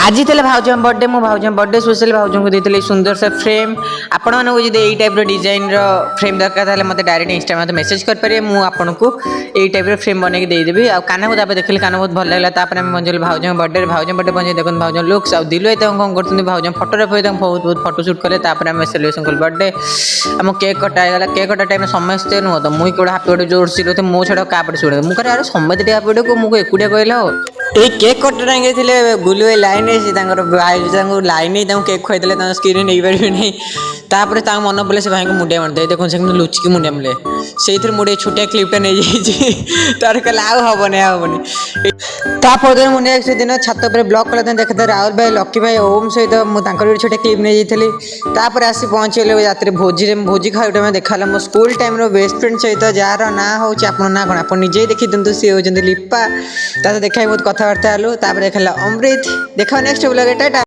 आज थे भाज बर्थडे मो भाज बर्थडे स्पेशल भाज को देती सुंदर सा फ्रेम आपण मानक जब यही टाइप डिजाइन फ्रेम दरकार मत डायरेक्ट इंस्टा मत मेसेज करेंगे मुझको यही टाइप फ्रेम बनई देदेवी आ काना को देखिए काना बहुत भल लगा पहुँचल भाज बर्थडे पहुँचे देखते भाज लुक्स आ दिलु कौन कर भाज फोटोग्राफी बहुत बहुत फोटो सुट कले सेलिब्रेशन कल बर्थडे आम केक कटागला केक कटा टाइम समस्ते नुह तो मुझे केवल हापी बर्थडे जोर चिल्ला थे मो छड़ा क्या पटे शुणे मुझे यार समझते हापी बर्थडे को मुझे एकुटिया कहला ये केक कटा टाइम थे गुलु लाइन भाई लाइन केक खुआई स्क्रीन नहीं पारे नहीं तापर मन पड़े से भाई को मुंडिया मारदे देखो से लुचिकी मुंडिया मिले से मुझे छोटिया क्लिपटा नहीं तार कहला आबनी आबनी तापर मुझे से दिन छत पर ब्लॉक कला देखते राहुल भाई लकी भाई ओम सहित मुझे छोटे क्लिप नहीं जाती आसी पहुँचले रात भोजी खावा देखा मो स्कूल टाइम बेस्ट फ्रेंड सहित जार ना हूँ आप ना कौन आप निजे देखी दिखाँ सी होती लिपा देखा बहुत कथबार्ता हलु देखा अमृत देखा नेक्स्ट ब्लॉग टाटा।